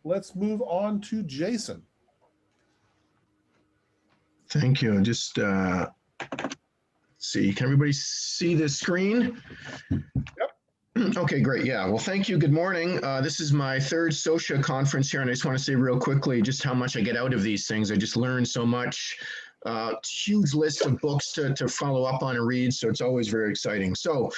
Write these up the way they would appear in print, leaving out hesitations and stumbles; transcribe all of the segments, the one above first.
let's move on to Jason. Thank you. Just see, can everybody see the screen? Yep. Okay, great. Yeah. Well, thank you. Good morning. This is my third SSoCIA conference here, and I just want to say real quickly just how much I get out of these things. I just learn so much. Huge list of books to follow up on and read, so it's always very exciting. So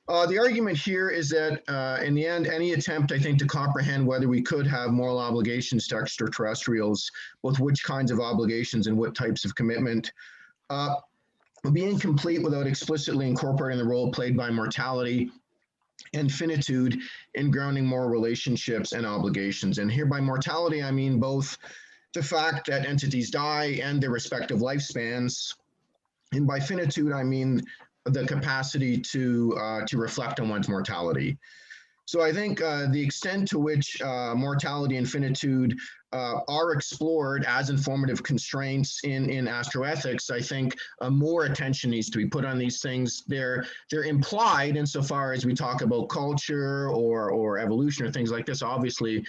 the argument here is that in the end, any attempt, I think, to comprehend whether we could have moral obligations to extraterrestrials, both which kinds of obligations and what types of commitment, would be incomplete without explicitly incorporating the role played by mortality and finitude in grounding moral relationships and obligations. And here by mortality, I mean both the fact that entities die and their respective lifespans. And by finitude, I mean the capacity to reflect on one's mortality. So I think the extent to which mortality and finitude are explored as informative constraints in astroethics, I think more attention needs to be put on these things. They're implied insofar as we talk about culture or evolution or things like this. Obviously,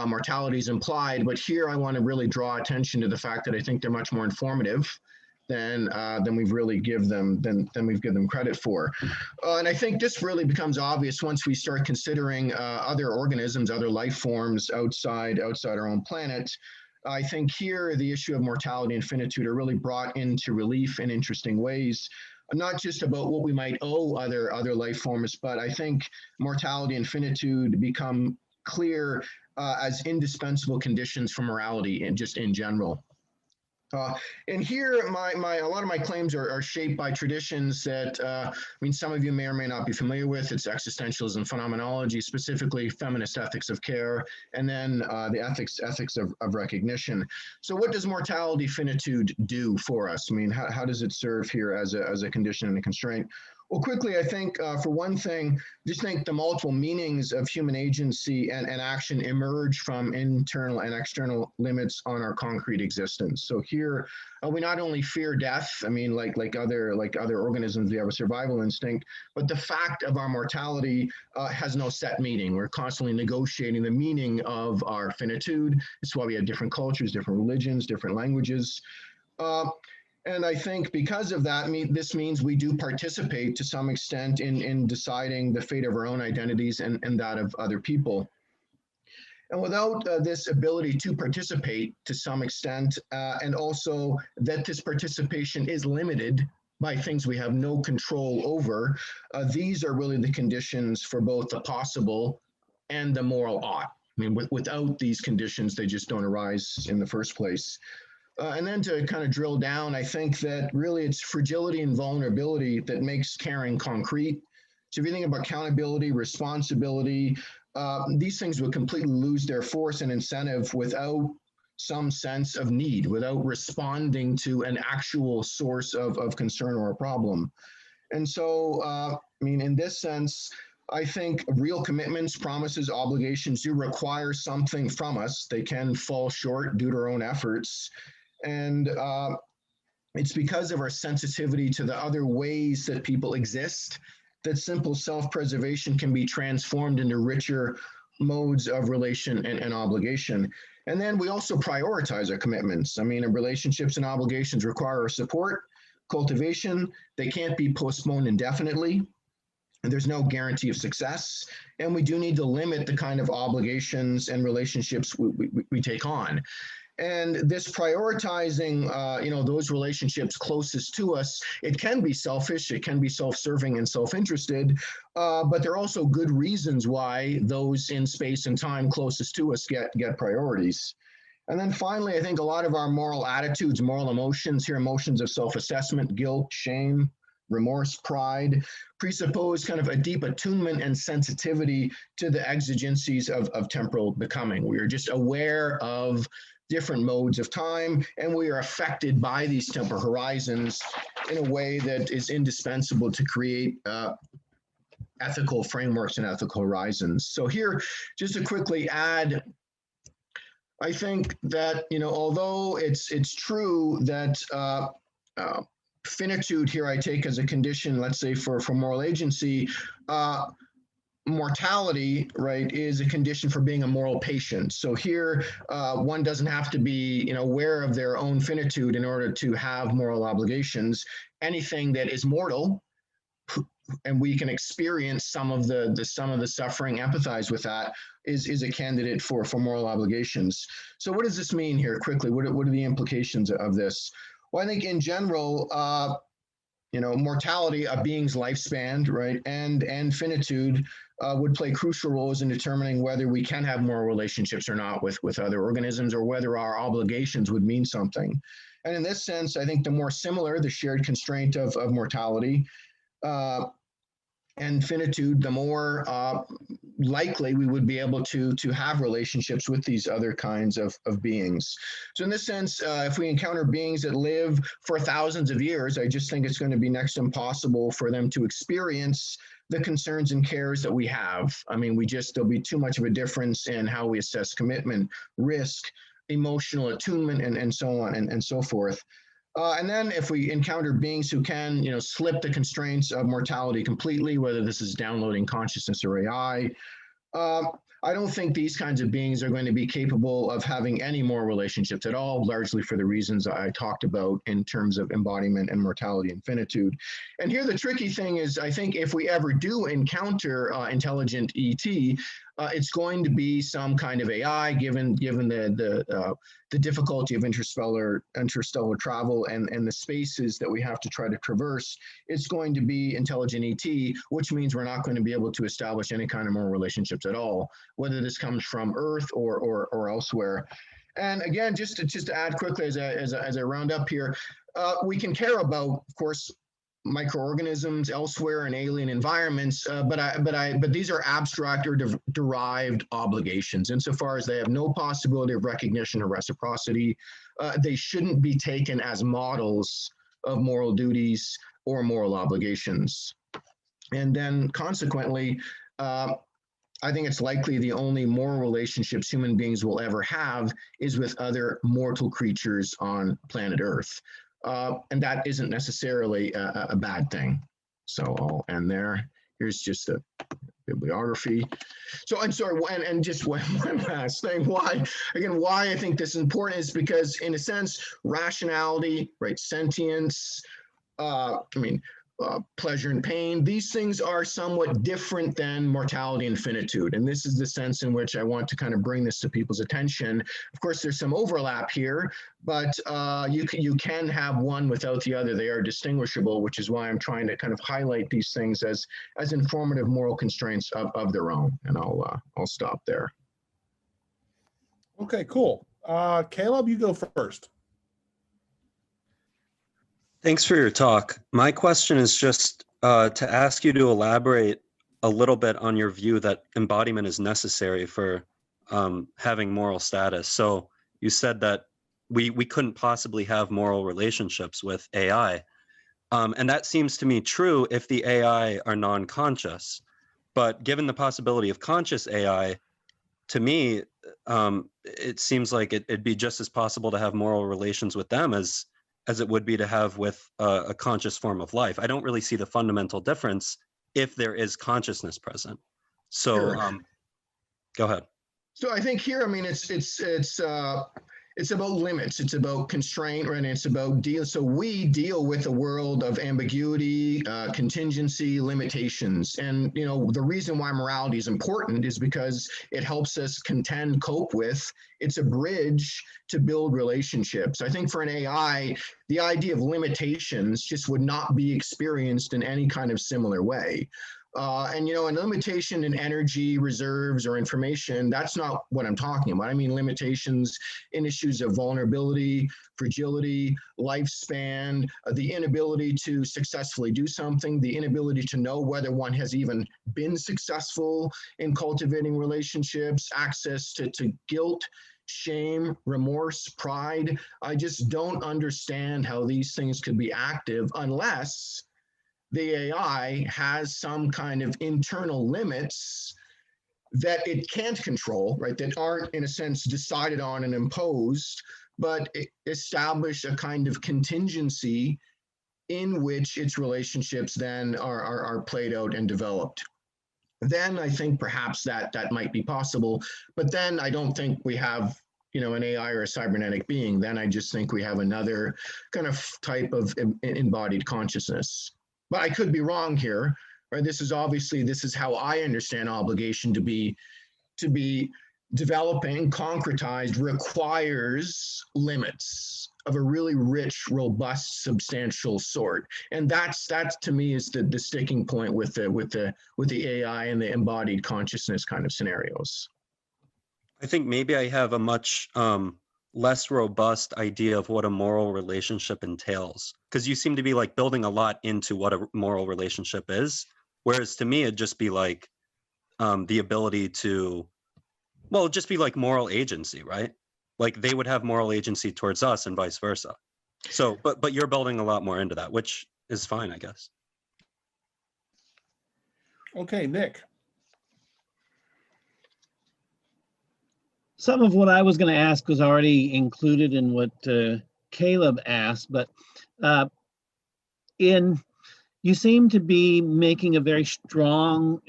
mortality is implied, but here I want to really draw attention to the fact that I think they're much more informative than we've really give them credit for. And I think this really becomes obvious once we start considering other organisms, other life forms outside our own planet. I think here the issue of mortality and finitude are really brought into relief in interesting ways, not just about what we might owe other life forms, but I think mortality and finitude become clear as indispensable conditions for morality and just in general. And here, a lot of my claims are shaped by traditions that, I mean, some of you may or may not be familiar with. It's existentialism phenomenology, specifically feminist ethics of care, and then the ethics of recognition. So what does mortality finitude do for us? I mean, how does it serve here as a condition and a constraint? Well, quickly, I think, for one thing, just think the multiple meanings of human agency and action emerge from internal and external limits on our concrete existence. So here, we not only fear death, I mean, like other organisms, we have a survival instinct, but the fact of our mortality has no set meaning. We're constantly negotiating the meaning of our finitude. It's why we have different cultures, different religions, different languages. And I think because of that, this means we do participate to some extent in deciding the fate of our own identities and that of other people. And without this ability to participate to some extent, and also that this participation is limited by things we have no control over, these are really the conditions for both the possible and the moral ought. I mean, without these conditions, they just don't arise in the first place. And then to kind of drill down, I think that really it's fragility and vulnerability that makes caring concrete. So if you think about accountability, responsibility, these things would completely lose their force and incentive without some sense of need, without responding to an actual source of concern or a problem. And so, I mean, in this sense, I think real commitments, promises, obligations do require something from us. They can fall short due to our own efforts. And it's because of our sensitivity to the other ways that people exist that simple self-preservation can be transformed into richer modes of relation and obligation. And then we also prioritize our commitments. I mean, relationships and obligations require our support, cultivation. They can't be postponed indefinitely. And there's no guarantee of success. And we do need to limit the kind of obligations and relationships we take on. And this prioritizing, those relationships closest to us, it can be selfish, it can be self-serving and self-interested, but there are also good reasons why those in space and time closest to us get priorities. And then finally, I think a lot of our moral attitudes, moral emotions here, emotions of self-assessment, guilt, shame, remorse, pride, presuppose kind of a deep attunement and sensitivity to the exigencies of temporal becoming. We are just aware of different modes of time, and we are affected by these temporal horizons in a way that is indispensable to create ethical frameworks and ethical horizons. So here, just to quickly add, I think that, although it's true that finitude here I take as a condition, let's say for moral agency, mortality, right, is a condition for being a moral patient. So here, one doesn't have to be, aware of their own finitude in order to have moral obligations. Anything that is mortal, and we can experience some of the suffering, empathize with that, is a candidate for moral obligations. So what does this mean here quickly? What are the implications of this? Well, I think in general, mortality, a being's lifespan, right, and finitude would play crucial roles in determining whether we can have moral relationships or not with other organisms, or whether our obligations would mean something. And in this sense, I think the more similar the shared constraint of mortality and finitude, the more likely we would be able to have relationships with these other kinds of beings. So in this sense, if we encounter beings that live for thousands of years, I just think it's going to be next to impossible for them to experience the concerns and cares that we have. I mean, there'll be too much of a difference in how we assess commitment, risk, emotional attunement, and so on and so forth. And then if we encounter beings who can, slip the constraints of mortality completely, whether this is downloading consciousness or AI, I don't think these kinds of beings are going to be capable of having any more relationships at all, largely for the reasons I talked about in terms of embodiment and mortality and finitude. And here the tricky thing is, I think if we ever do encounter intelligent ET, it's going to be some kind of AI, given the difficulty of interstellar travel and the spaces that we have to try to traverse. It's going to be intelligent ET, which means we're not going to be able to establish any kind of moral relationships at all, whether this comes from Earth or elsewhere. And again, just to add quickly as I round up here, we can care about, of course, microorganisms elsewhere in alien environments, but these are abstract or derived obligations. Insofar as they have no possibility of recognition or reciprocity, they shouldn't be taken as models of moral duties or moral obligations. And then consequently, I think it's likely the only moral relationships human beings will ever have is with other mortal creatures on planet Earth. And that isn't necessarily a bad thing. So I'll end there. Here's just a bibliography. So I'm sorry, and just one last thing. Why I think this is important is because, in a sense, rationality, right, sentience, pleasure and pain, these things are somewhat different than mortality and finitude. And this is the sense in which I want to kind of bring this to people's attention. Of course, there's some overlap here, but you can have one without the other. They are distinguishable, which is why I'm trying to kind of highlight these things as informative moral constraints of their own. And I'll stop there. Okay, cool. Caleb, you go first. Thanks for your talk. My question is just to ask you to elaborate a little bit on your view that embodiment is necessary for having moral status. So you said that we couldn't possibly have moral relationships with AI. And that seems to me true if the AI are non-conscious. But given the possibility of conscious AI, to me, it seems like it'd be just as possible to have moral relations with them as it would be to have with a conscious form of life. I don't really see the fundamental difference if there is consciousness present. So Sure. Go ahead. So I think here, I mean, it's about limits. It's about constraint, right? And it's about so we deal with a world of ambiguity, contingency, limitations. And, the reason why morality is important is because it helps us cope with. It's a bridge to build relationships. I think for an AI, the idea of limitations just would not be experienced in any kind of similar way. And a limitation in energy reserves or information, that's not what I'm talking about. I mean limitations in issues of vulnerability, fragility, lifespan, the inability to successfully do something, the inability to know whether one has even been successful in cultivating relationships, access to guilt, shame, remorse, pride. I just don't understand how these things could be active unless the AI has some kind of internal limits that it can't control, right? That aren't, in a sense, decided on and imposed, but establish a kind of contingency in which its relationships then are played out and developed. then I think perhaps that might be possible. But then I don't think we have, an AI or a cybernetic being. Then I just think we have another kind of type of embodied consciousness. But I could be wrong here. Right? This is how I understand obligation to be developing, concretized, requires limits of a really rich, robust, substantial sort. And that's to me is the sticking point with the AI and the embodied consciousness kind of scenarios. I think maybe I have a much less robust idea of what a moral relationship entails, because you seem to be like building a lot into what a moral relationship is, whereas to me it'd just be like the ability to, well, it'd just be like moral agency, right? Like they would have moral agency towards us and vice versa. So, but you're building a lot more into that, which is fine, I guess. Okay, Nick. Some of what I was going to ask was already included in what Caleb asked, but you seem to be making a very strong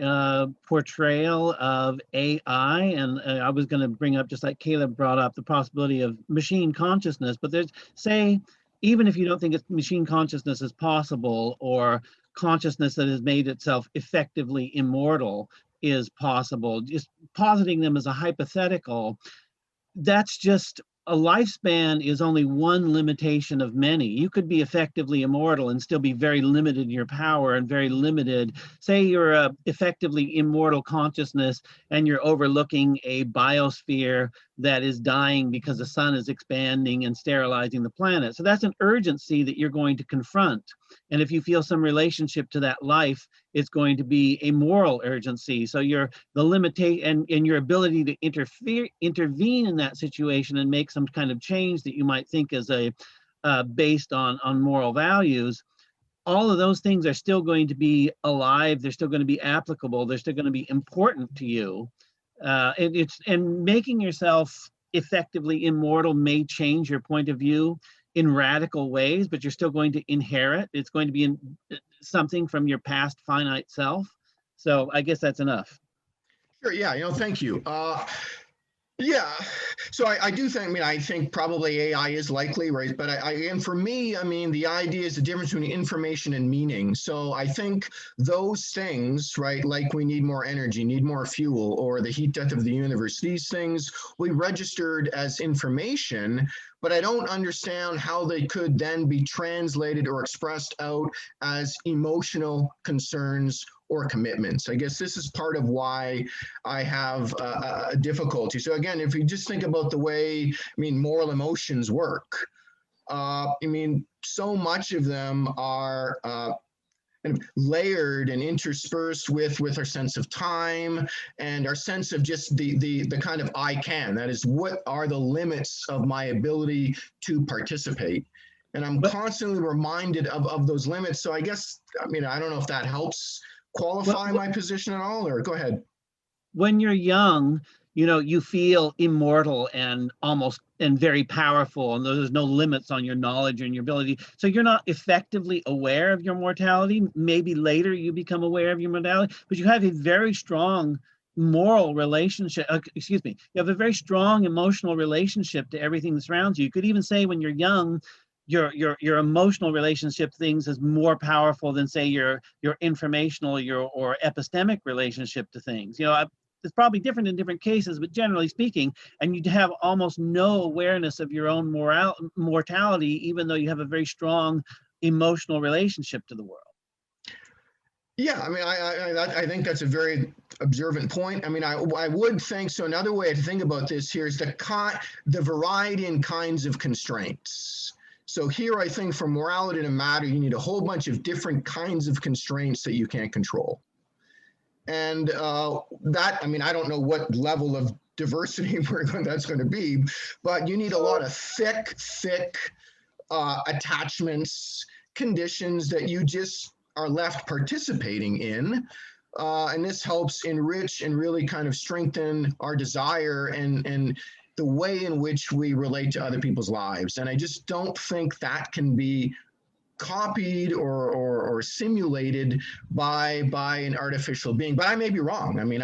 portrayal of AI, and I was going to bring up, just like Caleb brought up, the possibility of machine consciousness. But even if you don't think machine consciousness is possible, or consciousness that has made itself effectively immortal is possible, just positing them as a hypothetical, that's just a lifespan is only one limitation of many. You could be effectively immortal and still be very limited in your power and very limited. Say you're a effectively immortal consciousness and you're overlooking a biosphere that is dying because the sun is expanding and sterilizing the planet. So that's an urgency that you're going to confront. And if you feel some relationship to that life, it's going to be a moral urgency. So the limitation and your ability to intervene in that situation and make some kind of change that you might think is based on moral values, all of those things are still going to be alive. They're still going to be applicable. They're still going to be important to you. And making yourself effectively immortal may change your point of view in radical ways, but you're still going to inherit. It's going to be something from your past finite self. So I guess that's enough. Sure. Yeah. Thank you. Yeah. So I do think, I think probably AI is likely, right? But and for me, the idea is the difference between information and meaning. So I think those things, right, like we need more energy, need more fuel, or the heat death of the universe, these things we registered as information, but I don't understand how they could then be translated or expressed out as emotional concerns or commitments. I guess this is part of why I have a difficulty. So again, if you just think about the way, moral emotions work, so much of them are kind of layered and interspersed with our sense of time and our sense of just the kind of I can. That is, what are the limits of my ability to participate? And I'm constantly reminded of those limits. So I guess, I don't know if that helps qualify my position at all, or go ahead. When you're young, you feel immortal and very powerful, and there's no limits on your knowledge and your ability. So you're not effectively aware of your mortality. Maybe later you become aware of your mortality, but you have a very strong moral relationship. You have a very strong emotional relationship to everything that surrounds you. You could even say when you're young, your emotional relationship to things is more powerful than, say, your informational or epistemic relationship to things. It's probably different in different cases, but generally speaking, and you have almost no awareness of your own mortality, even though you have a very strong emotional relationship to the world. Yeah, I think that's a very observant point. I would think so. Another way to think about this here is the variety and kinds of constraints. So here, I think for morality to matter, you need a whole bunch of different kinds of constraints that you can't control. And I don't know what level of diversity that's going to be, but you need a lot of thick attachments, conditions that you just are left participating in. And this helps enrich and really kind of strengthen our desire and the way in which we relate to other people's lives. And I just don't think that can be copied or simulated by an artificial being. But I may be wrong. I mean,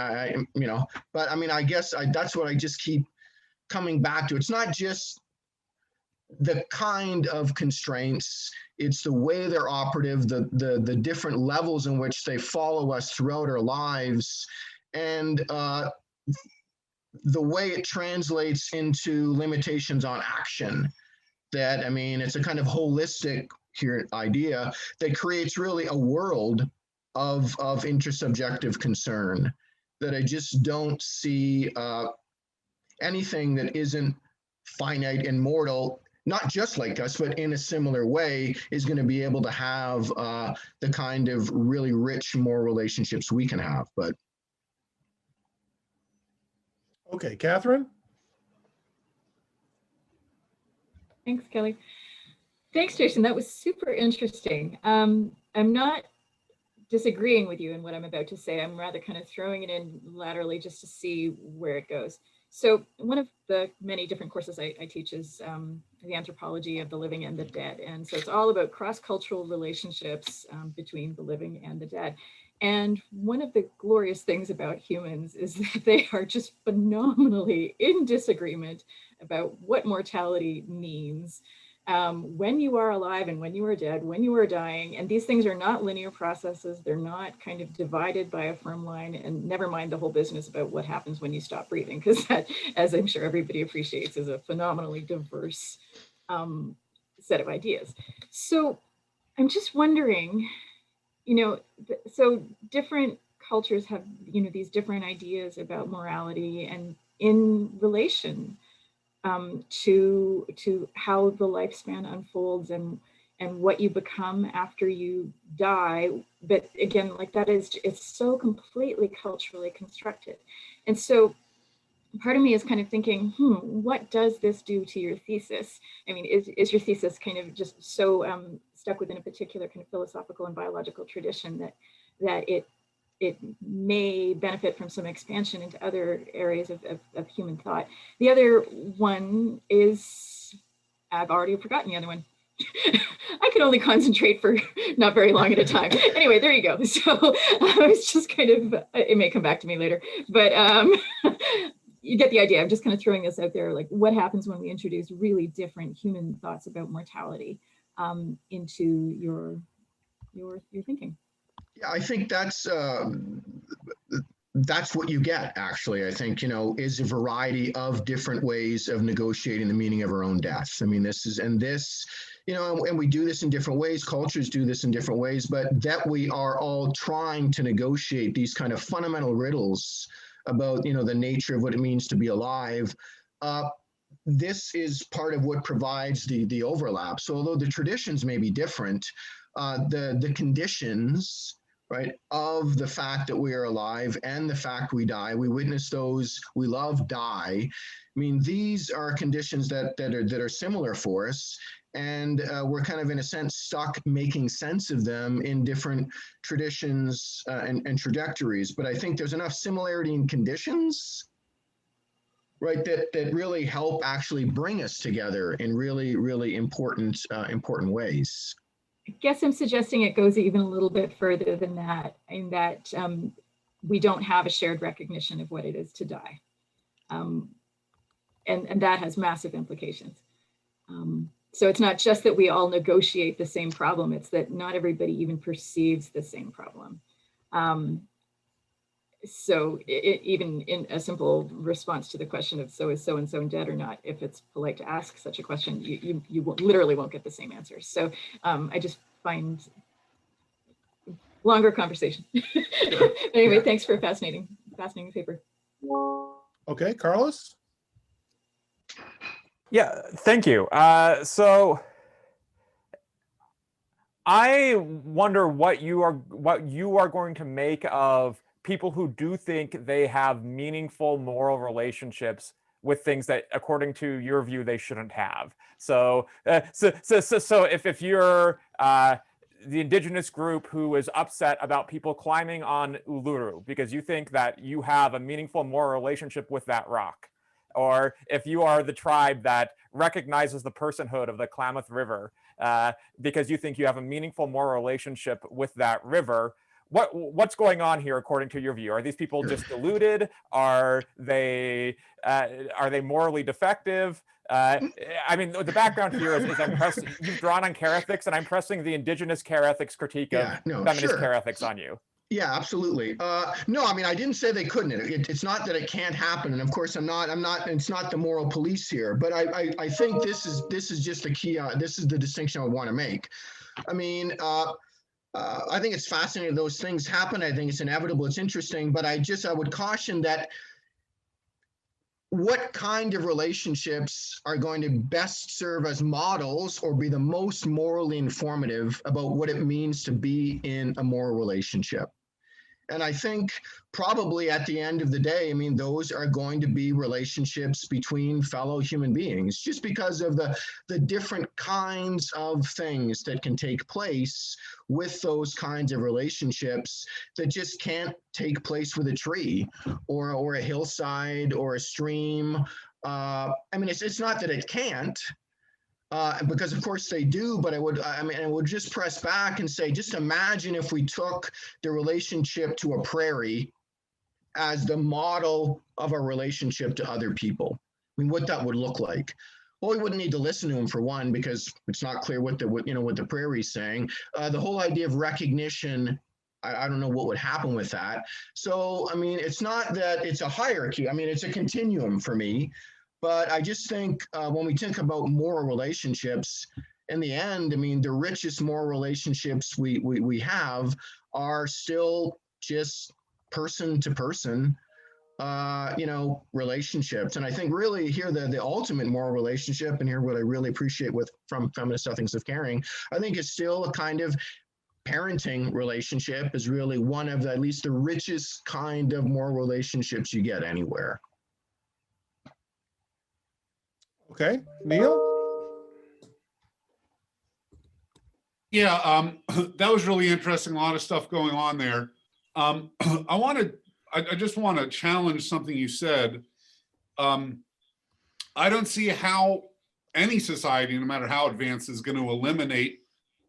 but I mean, I guess that's what I just keep coming back to. It's not just the kind of constraints, it's the way they're operative, the different levels in which they follow us throughout our lives, and the way it translates into limitations on action. That, I mean, it's a kind of holistic here idea that creates really a world of intersubjective concern that I just don't see anything that isn't finite and mortal, not just like us, but in a similar way, is going to be able to have the kind of really rich, more relationships we can have. But Okay, Catherine? Thanks, Kelly. Thanks, Jason. That was super interesting. I'm not disagreeing with you in what I'm about to say. I'm rather kind of throwing it in laterally just to see where it goes. So one of the many different courses I teach is the anthropology of the living and the dead. And so it's all about cross-cultural relationships between the living and the dead. And one of the glorious things about humans is that they are just phenomenally in disagreement about what mortality means. When you are alive and when you are dead, when you are dying, and these things are not linear processes, they're not kind of divided by a firm line, and never mind the whole business about what happens when you stop breathing, because that, as I'm sure everybody appreciates, is a phenomenally diverse set of ideas. So I'm just wondering, so different cultures have, these different ideas about morality and in relation to how the lifespan unfolds and what you become after you die. But again, like it's so completely culturally constructed. And so part of me is kind of thinking, what does this do to your thesis? I mean, is your thesis kind of just so stuck within a particular kind of philosophical and biological tradition that it may benefit from some expansion into other areas of human thought? The other one is, I've already forgotten the other one. I can only concentrate for not very long at a time. Anyway, there you go. So it's just kind of, it may come back to me later, but you get the idea. I'm just kind of throwing this out there, like what happens when we introduce really different human thoughts about mortality into your thinking. yeah, I think that's what you get, actually. I think, is a variety of different ways of negotiating the meaning of our own death. I mean, and we do this in different ways. Cultures do this in different ways, but that we are all trying to negotiate these kind of fundamental riddles about, the nature of what it means to be alive. This is part of what provides the overlap. So although the traditions may be different, the conditions, right, of the fact that we are alive and the fact we die, we witness those we love die. I mean, these are conditions that are similar for us, and we're kind of, in a sense, stuck making sense of them in different traditions and trajectories. But I think there's enough similarity in conditions, right, that really help actually bring us together in really, really important ways. I guess I'm suggesting it goes even a little bit further than that, in that we don't have a shared recognition of what it is to die. And that has massive implications. So it's not just that we all negotiate the same problem, it's that not everybody even perceives the same problem. So even in a simple response to the question of, so is so-and-so dead or not, if it's polite to ask such a question, you literally won't get the same answers. So I just find longer conversation. Anyway, yeah. Thanks for a fascinating paper. Okay, Carlos? Yeah, thank you. So I wonder what you are going to make of people who do think they have meaningful moral relationships with things that, according to your view, they shouldn't have. So if you're the indigenous group who is upset about people climbing on Uluru because you think that you have a meaningful moral relationship with that rock, or if you are the tribe that recognizes the personhood of the Klamath River because you think you have a meaningful moral relationship with that river, what's going on here according to your view? Are these people just deluded? Are they morally defective? I mean, the background here is I'm pressing, you've drawn on care ethics, and I'm pressing the indigenous care ethics critique of feminist care ethics on you. Yeah, absolutely. No, I mean, I didn't say they couldn't. It's not that it can't happen. And of course, it's not the moral police here, but I think this is just the key. This is the distinction I want to make. I mean, I think it's fascinating those things happen. I think it's inevitable. It's interesting, but I would caution that what kind of relationships are going to best serve as models or be the most morally informative about what it means to be in a moral relationship. And I think probably at the end of the day, I mean, those are going to be relationships between fellow human beings, just because of the different kinds of things that can take place with those kinds of relationships that just can't take place with a tree or a hillside or a stream. I mean, it's not that it can't. Because of course they do, but I would just press back and say, just imagine if we took the relationship to a prairie as the model of a relationship to other people. I mean, what that would look like. Well, we wouldn't need to listen to them for one, because it's not clear what the prairie's saying. The whole idea of recognition, I don't know what would happen with that. So, I mean, it's not that it's a hierarchy. I mean, it's a continuum for me. But I just think when we think about moral relationships, in the end, I mean, the richest moral relationships we have are still just person to person, relationships. And I think really here the ultimate moral relationship, and here what I really appreciate from Feminist Ethics of Caring, I think is still a kind of parenting relationship is really one of at least the richest kind of moral relationships you get anywhere. Okay, Neil? Yeah, that was really interesting. A lot of stuff going on there. I just want to challenge something you said. I don't see how any society, no matter how advanced, is going to eliminate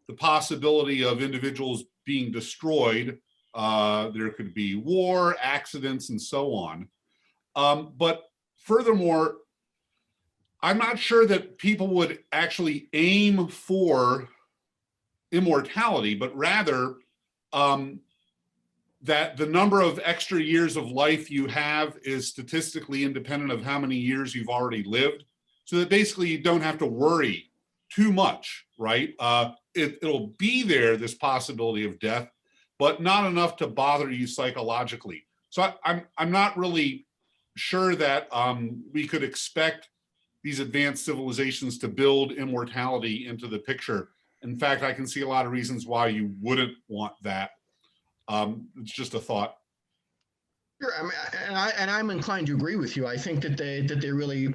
the possibility of individuals being destroyed. There could be war, accidents, and so on. But furthermore, I'm not sure that people would actually aim for immortality, but rather that the number of extra years of life you have is statistically independent of how many years you've already lived, so that basically you don't have to worry too much, right? It'll be there, this possibility of death, but not enough to bother you psychologically. So I'm not really sure that we could expect these advanced civilizations to build immortality into the picture. In fact, I can see a lot of reasons why you wouldn't want that. It's just a thought. Sure, I mean, and I'm inclined to agree with you. I think that they really,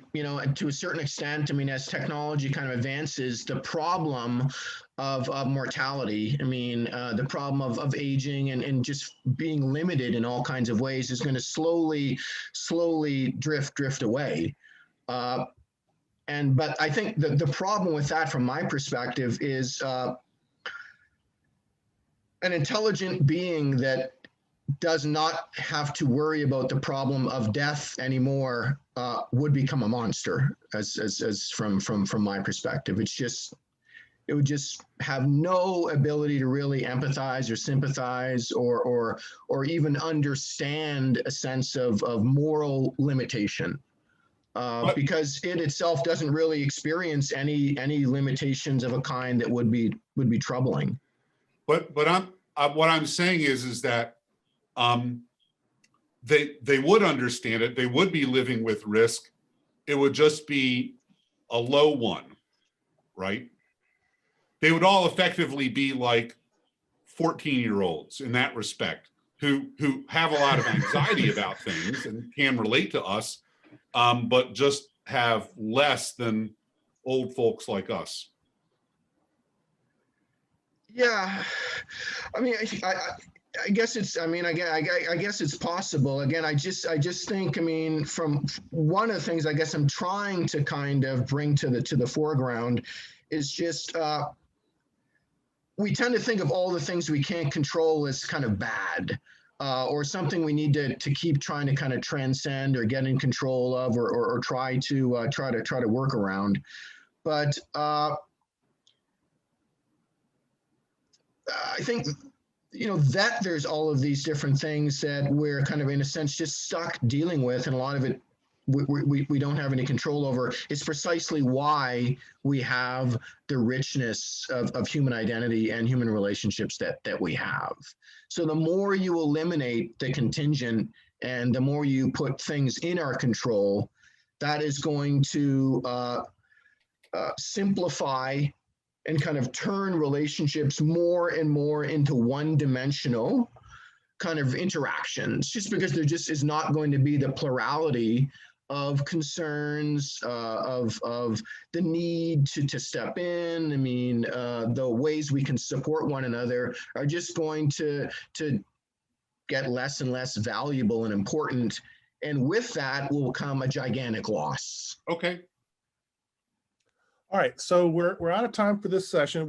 to a certain extent, I mean, as technology kind of advances, the problem of mortality, I mean, the problem of aging and just being limited in all kinds of ways is going to slowly drift away. But I think the problem with that, from my perspective, is an intelligent being that does not have to worry about the problem of death anymore would become a monster, as from my perspective. It would just have no ability to really empathize or sympathize or even understand a sense of moral limitation. Because it itself doesn't really experience any limitations of a kind that would be troubling. But what I'm saying is that they would understand it. They would be living with risk. It would just be a low one, right? They would all effectively be like 14-year-olds in that respect, who have a lot of anxiety about things and can relate to us, but just have less than old folks like us. Yeah, I mean, I guess it's, I mean, I guess it's possible. Again, I just think, I mean, from one of the things I guess I'm trying to kind of bring to the foreground is just, we tend to think of all the things we can't control as kind of bad, or something we need to keep trying to kind of transcend or get in control of, or try to work around. But I think, you know, that there's all of these different things that we're kind of in a sense just stuck dealing with, and a lot of it we don't have any control over. It's precisely why we have the richness of human identity and human relationships that we have. So the more you eliminate the contingent and the more you put things in our control, that is going to simplify and kind of turn relationships more and more into one-dimensional kind of interactions, just because there just is not going to be the plurality of concerns, of the need to step in. I mean, the ways we can support one another are just going to get less and less valuable and important. And with that will come a gigantic loss. Okay. All right, so we're out of time for this session.